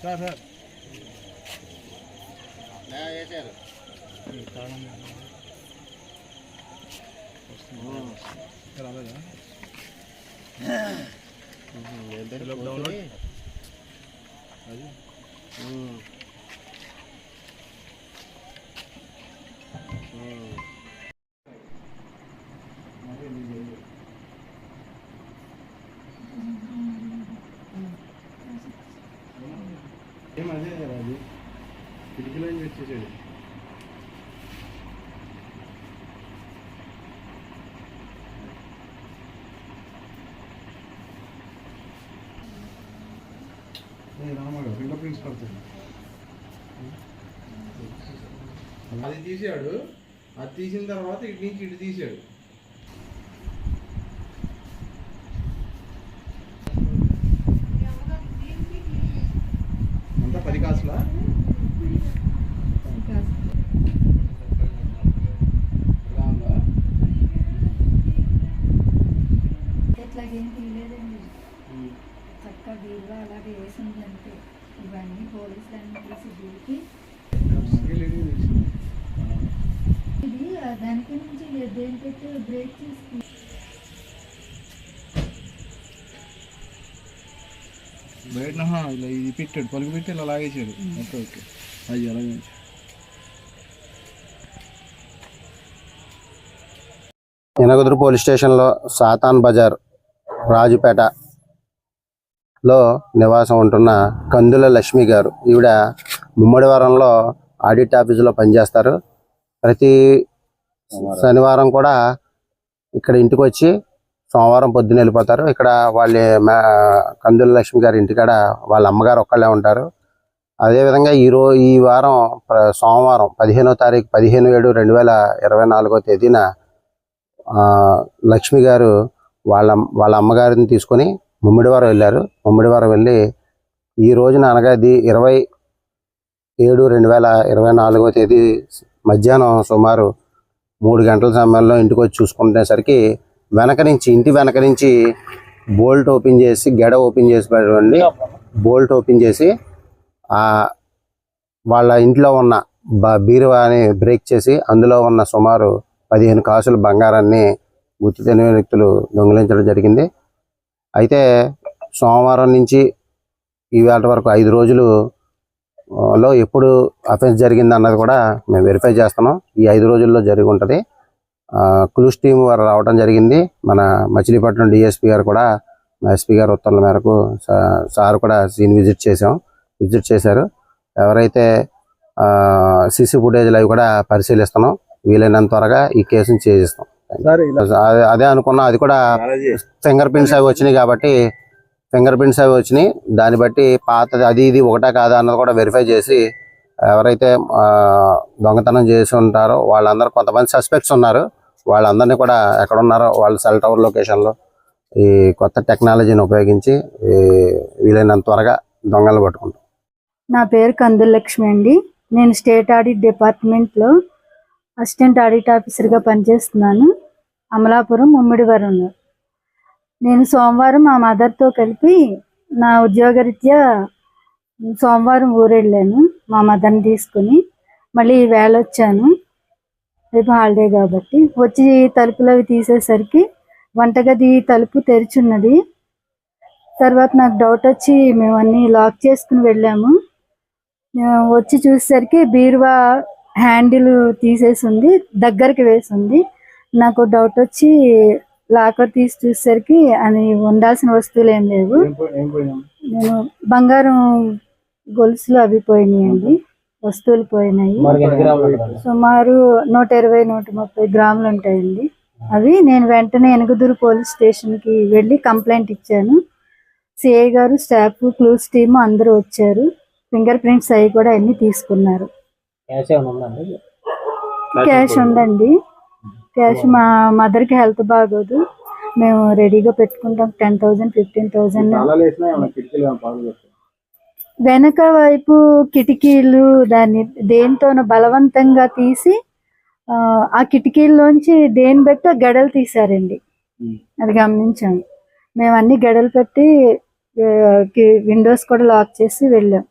Sir ఏమదే కదా అది కిటికీలో వచ్చేసాడు. రామాడు ఫింగర్ ప్రింట్స్ పడుతుంది. అది తీసాడు, అది తీసిన తర్వాత ఇటు నుంచి ఇటు తీసాడు. అంతా 10 కాసులా ఎట్లాగేం తీయలేదండి. చక్కగా బీరువా అలాగే వేసింది అంతే. ఇవన్నీ పోలీసులన్నీ తీసి దూకి ఇది దానికి నుంచి దేని పెట్టి బ్రేక్ చేసి బయట ఇలా ఇది పెట్టాడు, పలుకు పెట్టి ఇలా లాగేసాడు. ఓకే ఓకే, అది అలాగే. ఎనగదురు పోలీస్ స్టేషన్లో సాతాన్ బజార్ రాజుపేటలో నివాసం ఉంటున్న కందుల లక్ష్మి గారు. ఈవిడ ముమ్మడివారంలో ఆడిట్ ఆఫీసులో పనిచేస్తారు. ప్రతి శనివారం కూడా ఇక్కడ ఇంటికి వచ్చి సోమవారం పొద్దున్న వెళ్ళిపోతారు. ఇక్కడ వాళ్ళ కందుల లక్ష్మి గారి ఇంటికాడ వాళ్ళ అమ్మగారు ఒక్కళ్ళే ఉంటారు. అదేవిధంగా ఈ వారం సోమవారం 15వ తారీఖు 15/7/2024 తేదీన లక్ష్మి గారు వాళ్ళ అమ్మగారిని తీసుకొని ముమ్మిడివారం వెళ్ళారు. ముమ్మిడివారం వెళ్ళి ఈ రోజున అనగా 20/7/2024 తేదీ మధ్యాహ్నం సుమారు 3 గంటల సమయంలో ఇంటికి వచ్చి చూసుకునేసరికి ఇంటి వెనక నుంచి బోల్ట్ ఓపెన్ చేసి గెడ ఓపెన్ చేసి పెట్టండి. బోల్ట్ ఓపెన్ చేసి వాళ్ళ ఇంట్లో ఉన్న బీరువాని బ్రేక్ చేసి అందులో ఉన్న సుమారు 15 కాసుల బంగారాన్ని గుర్తు తెలియని వ్యక్తులు దొంగిలించడం జరిగింది. అయితే సోమవారం నుంచి ఈవేళ వరకు 5 రోజులలో ఎప్పుడు అఫెన్స్ జరిగింది అన్నది కూడా మేము వెరిఫై చేస్తున్నాం. ఈ 5 రోజుల్లో జరిగి ఉంటుంది. క్లూస్ టీం వారు రావడం జరిగింది. మన మచిలీపట్నం డిఎస్పీ గారు కూడా ఎస్పీ గారు ఉత్తర్వుల మేరకు సార్ కూడా సీన్ విజిట్ చేశారు. ఎవరైతే సీసీ ఫుటేజ్లు అవి కూడా పరిశీలిస్తున్నాం. వీలైనంత త్వరగా ఈ కేసును చేయిస్తాం. అదే అనుకున్నా, అది కూడా ఫింగర్ ప్రింట్స్ అవి వచ్చినాయి కాబట్టి దాన్ని బట్టి పాతది అది ఇది ఒకటా కాదా అన్నది కూడా వెరిఫై చేసి ఎవరైతే దొంగతనం చేసి ఉంటారో వాళ్ళందరూ కొంతమంది సస్పెక్ట్స్ ఉన్నారు. వాళ్ళందరినీ కూడా ఎక్కడ ఉన్నారో వాళ్ళ సెల్ టవర్ లొకేషన్లో ఈ కొత్త టెక్నాలజీని ఉపయోగించి వీలైనంత త్వరగా దొంగలు పట్టుకుంటాం. నా పేరు కందుల లక్ష్మి అండి. నేను స్టేట్ ఆడిట్ డిపార్ట్మెంట్లో అసిస్టెంట్ ఆడిట్ ఆఫీసర్గా పనిచేస్తున్నాను. అమలాపురం ముమ్మిడివరంలో. నేను సోమవారం మా మదర్తో కలిపి నా ఉద్యోగరీత్యా సోమవారం ఊరెళ్ళాను. మా మదర్ని తీసుకుని మళ్ళీ వేళ వచ్చాను. రేపు హాలిడే కాబట్టి వచ్చి తలుపులు అవి తీసేసరికి వంటగది తలుపు తెరిచున్నది. తర్వాత నాకు డౌట్ వచ్చి మేము అన్నీ లాక్ చేసుకుని వెళ్ళాము. వచ్చి చూసేసరికి బీరువా హ్యాండిల్ తీసేసి ఉంది, దగ్గరికి వేసి ఉంది. నాకు డౌట్ వచ్చి లాకర్ తీసి చూసేసరికి అది ఉండాల్సిన వస్తువులు ఏం లేవు. నేను బంగారం గొలుసులు అవి పోయినాయండి, వస్తువులు పోయినాయి. సుమారు 120-130 గ్రాములు ఉంటాయండి అవి. నేను వెంటనే ఎనగదురు పోలీస్ స్టేషన్కి వెళ్ళి కంప్లైంట్ ఇచ్చాను. సిఐ గారు, స్టాఫ్, క్లూస్ టీము అందరూ వచ్చారు. ఫింగర్ ప్రింట్స్ అవి కూడా అన్ని తీసుకున్నారు. క్యాష్ ఉందండి. క్యాష్ మా మదర్కి హెల్త్ బాగోదు, మేము రెడీగా పెట్టుకుంటాం. 10,000 15,000 వెనక వైపు కిటికీలు దాన్ని దేంతోనో బలవంతంగా తీసి ఆ కిటికీల్లోంచి దేని బట్టి ఆ గడలు తీశారండి. ఉమ్. అది గమనించాము. మేము అన్ని గడలు పెట్టి విండోస్ కూడా లాక్ చేసి వెళ్ళాం.